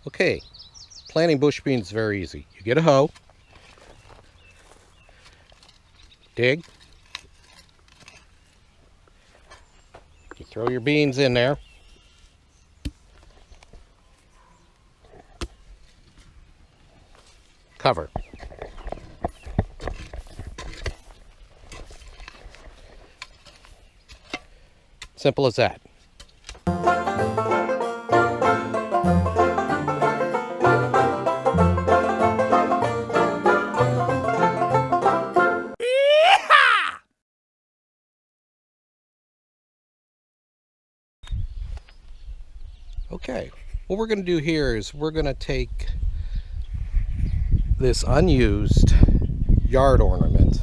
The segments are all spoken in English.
Okay, planting bush beans is very easy. You get a hoe, dig, you throw your beans in there, cover. Simple as that. Okay, what we're going to do here is we're going to take this unused yard ornament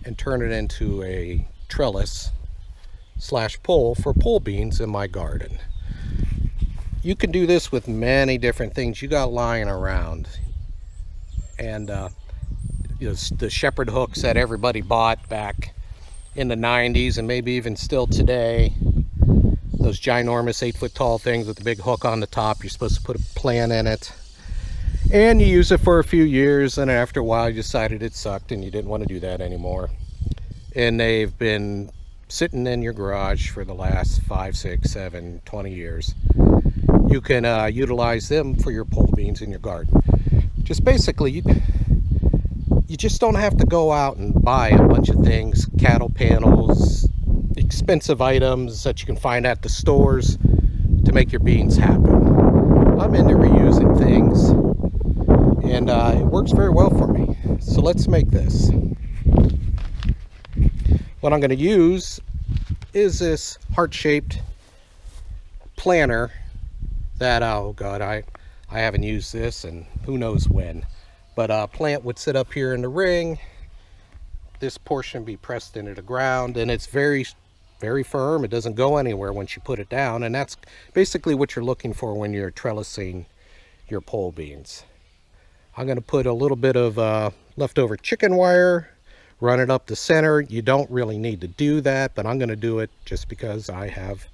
and turn it into a trellis / pole for pole beans in my garden. You can do this with many different things you got lying around. And the shepherd hooks that everybody bought back in the 90s and maybe even still today. Those ginormous 8-foot tall things with the big hook on the top. You're supposed to put a plant in it. And you use it for a few years, and after a while you decided it sucked and you didn't want to do that anymore. And they've been sitting in your garage for the last 5, 6, 7, 20 years. You can utilize them for your pole beans in your garden. Just basically, you just don't have to go out and buy a bunch of things, cattle panels, expensive items that you can find at the stores to make your beans happen. I'm into reusing things, and it works very well for me. So let's make this. What I'm going to use is this heart-shaped planter that, oh god, I haven't used this and who knows when. But a plant would sit up here in the ring. This portion would be pressed into the ground, and it's very firm. It doesn't go anywhere once you put it down, and that's basically what you're looking for when you're trellising your pole beans. I'm going to put a little bit of leftover chicken wire, run it up the center. You don't really need to do that, but I'm going to do it just because I have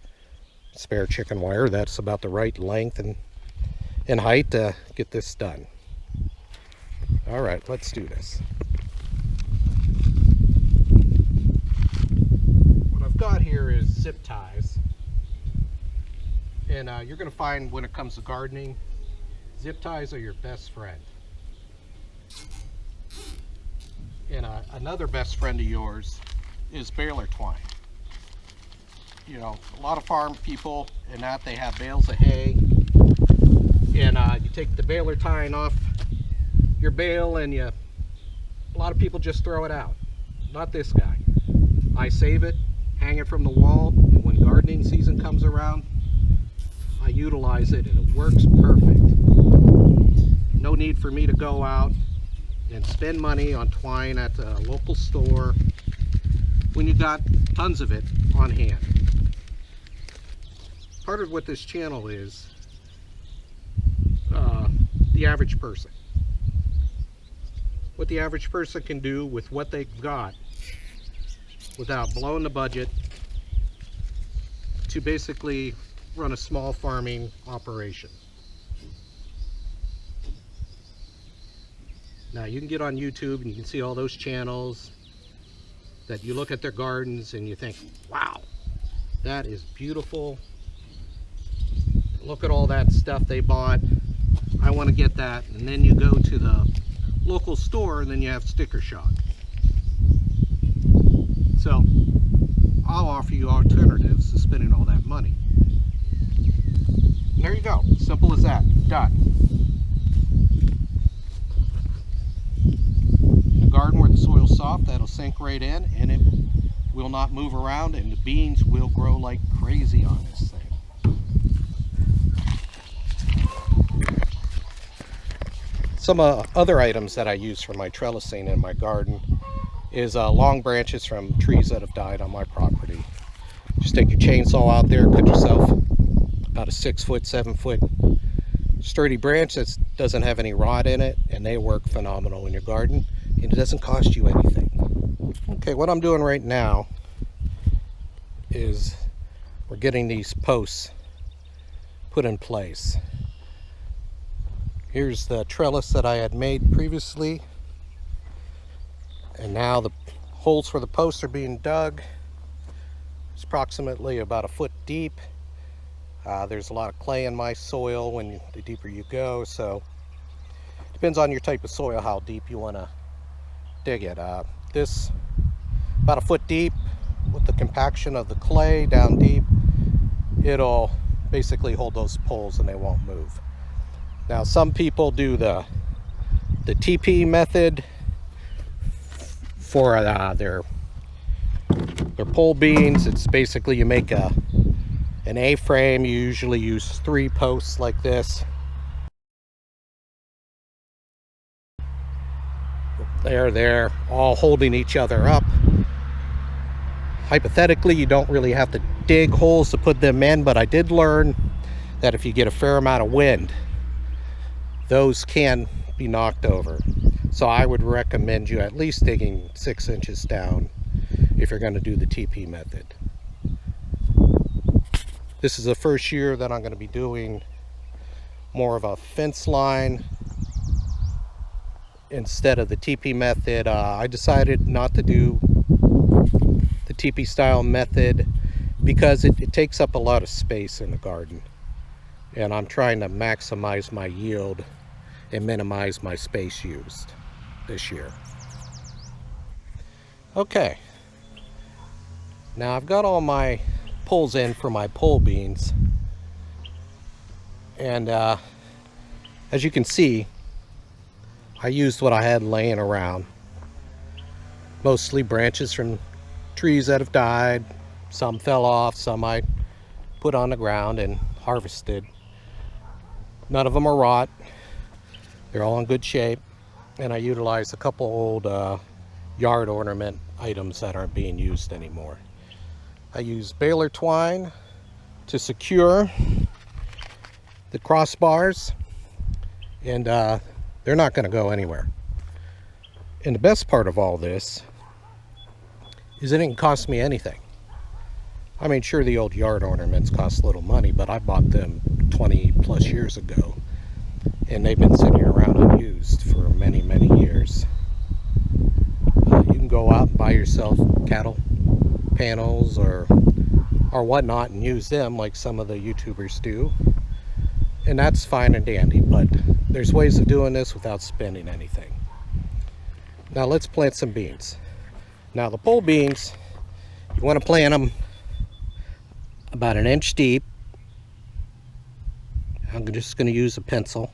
spare chicken wire that's about the right length and height to get this done. All right, let's do this. What I've got here is zip ties, and you're going to find when it comes to gardening, zip ties are your best friend. And another best friend of yours is baler twine. You know, a lot of farm people and that, they have bales of hay, and you take the baler tying off your bale, and a lot of people just throw it out. Not this guy. I save it, hang it from the wall, and when gardening season comes around, I utilize it, and it works perfect. No need for me to go out and spend money on twine at the local store when you got tons of it on hand. Part of what this channel is the average person. What the average person can do with what they've got without blowing the budget to basically run a small farming operation. Now you can get on YouTube and you can see all those channels that you look at their gardens and you think, wow, that is beautiful. Look at all that stuff they bought. I want to get that. And then you go to the local store and then you have sticker shock. So I'll offer you alternatives to spending all that money. And there you go. Simple as that. Done. In a garden where the soil's soft, that'll sink right in and it will not move around, and the beans will grow like crazy on this thing. Some other items that I use for my trellising in my garden is long branches from trees that have died on my property. Just take your chainsaw out there, cut yourself about a 6-foot, 7-foot sturdy branch that doesn't have any rot in it, and they work phenomenal in your garden, and it doesn't cost you anything. Okay, what I'm doing right now is we're getting these posts put in place. Here's the trellis that I had made previously, and now the holes for the posts are being dug. It's approximately about 1 foot deep. There's a lot of clay in my soil the deeper you go, so it depends on your type of soil how deep you want to dig it. This about 1 foot deep, with the compaction of the clay down deep, it'll basically hold those poles and they won't move. Now some people do the TP method for their pole beams. It's basically you make an A-frame. You usually use 3 posts like this. They're all holding each other up. Hypothetically, you don't really have to dig holes to put them in, but I did learn that if you get a fair amount of wind, those can be knocked over. So I would recommend you at least digging 6 inches down if you're going to do the TP method. This is the first year that I'm going to be doing more of a fence line instead of the TP method. I decided not to do the TP style method because it takes up a lot of space in the garden, and I'm trying to maximize my yield and minimize my space used this year. Okay, now I've got all my poles in for my pole beans, and as you can see, I used what I had laying around, mostly branches from trees that have died. Some fell off, some I put on the ground and harvested. None of them are rot. They're all in good shape, and I utilized a couple old yard ornament items that aren't being used anymore. I used baler twine to secure the crossbars, and they're not going to go anywhere. And the best part of all this is it didn't cost me anything. I mean, sure, the old yard ornaments cost little money, but I bought them 20 plus years ago, and they've been sitting around unused for many, many years. You can go out and buy yourself cattle panels or whatnot and use them like some of the YouTubers do, and that's fine and dandy, but there's ways of doing this without spending anything. Now let's plant some beans. Now the pole beans, you want to plant them about 1 inch deep. I'm just going to use a pencil,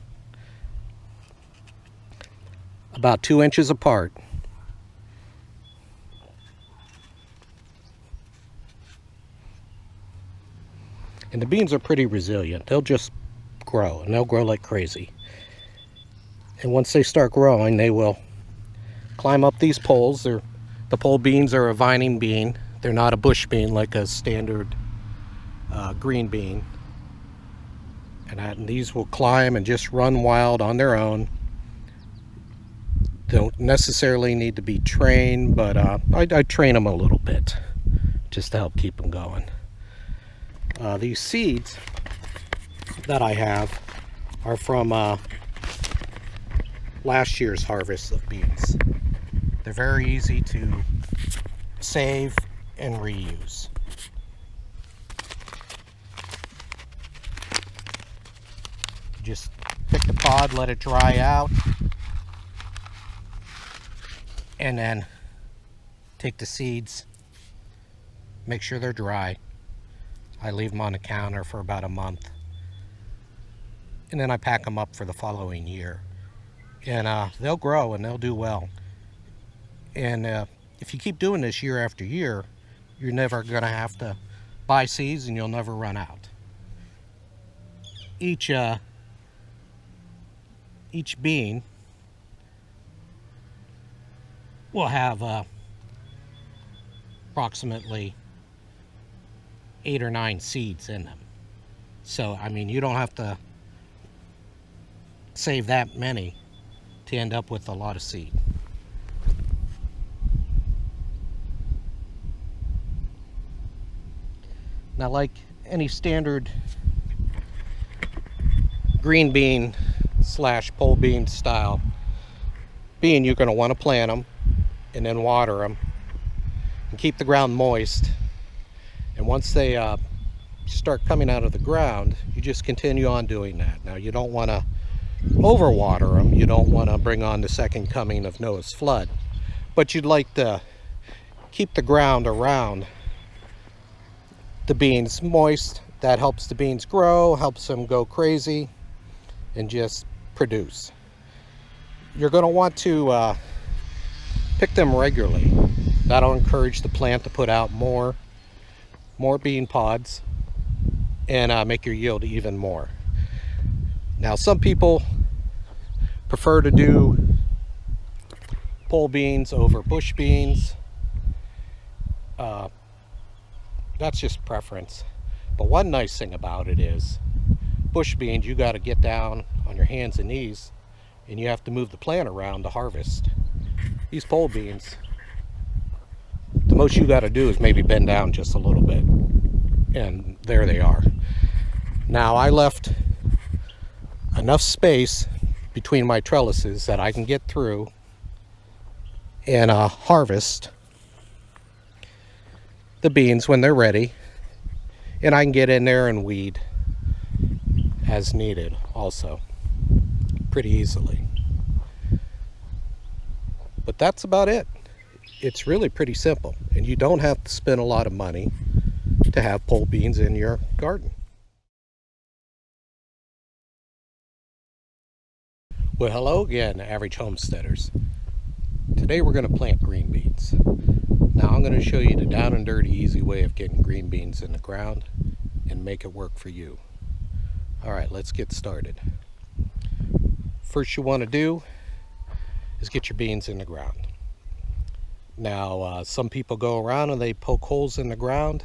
about 2 inches apart. And the beans are pretty resilient. They'll just grow, and they'll grow like crazy. And once they start growing, they will climb up these poles. The pole beans are a vining bean. They're not a bush bean like a standard green bean. And these will climb and just run wild on their own. Don't necessarily need to be trained, but I train them a little bit just to help keep them going. These seeds that I have are from last year's harvest of beans. They're very easy to save and reuse. Just pick the pod, let it dry out, and then take the seeds, make sure they're dry. I leave them on the counter for about a month, and then I pack them up for the following year. And they'll grow and they'll do well. And if you keep doing this year after year, you're never going to have to buy seeds, and you'll never run out. Each bean will have approximately 8 or 9 seeds in them. So, I mean, you don't have to save that many to end up with a lot of seed. Now, like any standard green bean slash pole bean style bean, you're going to want to plant them and then water them and keep the ground moist. And once they start coming out of the ground, you just continue on doing that. Now, you don't want to overwater them. You don't want to bring on the second coming of Noah's flood, but you'd like to keep the ground around the beans moist. That helps the beans grow, helps them go crazy and just produce. You're going to want to pick them regularly. That'll encourage the plant to put out more bean pods and make your yield even more. Now, some people prefer to do pole beans over bush beans. That's just preference. But one nice thing about it is, bush beans, you got to get down on your hands and knees and you have to move the plant around to harvest. These pole beans, the most you got to do is maybe bend down just a little bit, and there they are. Now, I left enough space between my trellises that I can get through and harvest the beans when they're ready, and I can get in there and weed as needed also pretty easily. But that's about it. It's really pretty simple, and you don't have to spend a lot of money to have pole beans in your garden. Well, hello again, average homesteaders. Today we're going to plant green beans. Now I'm going to show you the down and dirty easy way of getting green beans in the ground and make it work for you. Alright, let's get started. First you want to do is get your beans in the ground. Now some people go around and they poke holes in the ground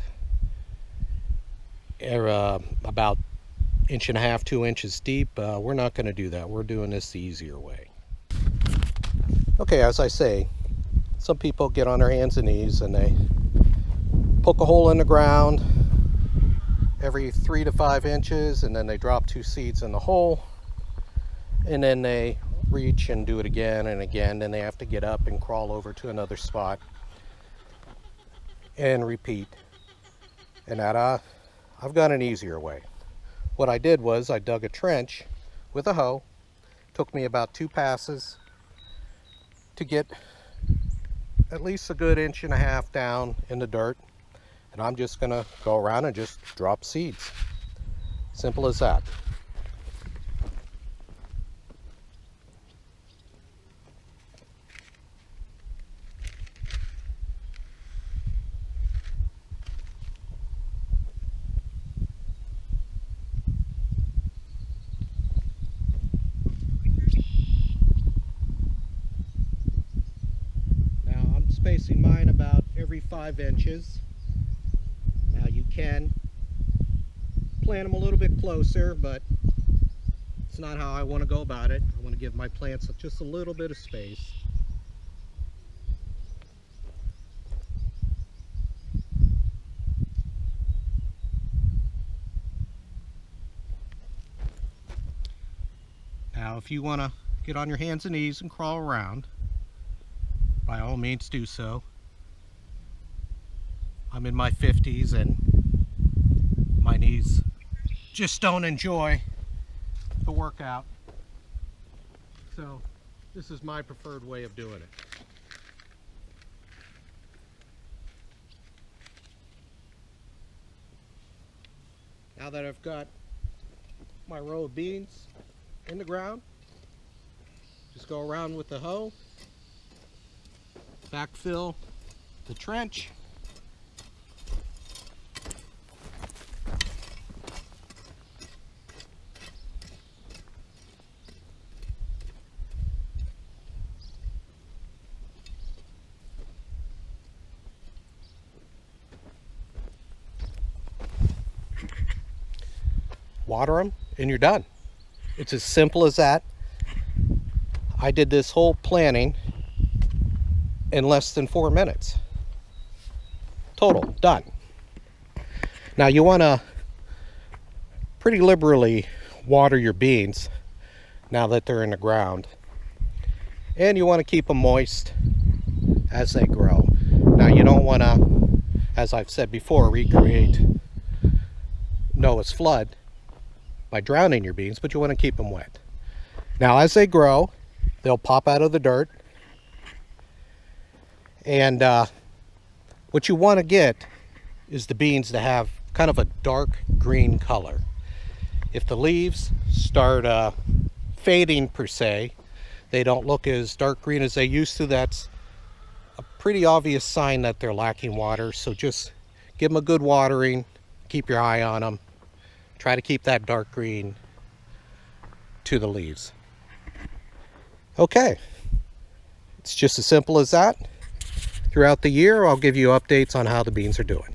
about 1.5 inches, 2 inches deep. We're not going to do that. We're doing this the easier way. Okay, as I say, some people get on their hands and knees and they poke a hole in the ground every 3 to 5 inches, and then they drop 2 seeds in the hole, and then they reach and do it again and again. Then they have to get up and crawl over to another spot and repeat. And that I've got an easier way. What I did was I dug a trench with a hoe. Took me about 2 passes to get at least a good 1.5 inches down in the dirt. And I'm just going to go around and just drop seeds. Simple as that. Spacing mine about every 5 inches. Now you can plant them a little bit closer, but it's not how I want to go about it. I want to give my plants just a little bit of space. Now if you want to get on your hands and knees and crawl around, by all means do so. I'm in my 50s and my knees just don't enjoy the workout. So this is my preferred way of doing it. Now that I've got my row of beans in the ground, just go around with the hoe, backfill the trench, water them, and you're done. It's as simple as that. I did this whole planting in less than 4 minutes. Total, done. Now you want to pretty liberally water your beans. now that they're in the ground. And you want to keep them moist as they grow. Now you don't want to, as I've said before, recreate Noah's flood by drowning your beans, but you want to keep them wet. Now as they grow, they'll pop out of the dirt, and what you want to get is the beans to have kind of a dark green color. If the leaves start fading per se, they don't look as dark green as they used to, that's a pretty obvious sign that they're lacking water. So just give them a good watering, keep your eye on them, try to keep that dark green to the leaves. Okay, it's just as simple as that. Throughout the year, I'll give you updates on how the beans are doing.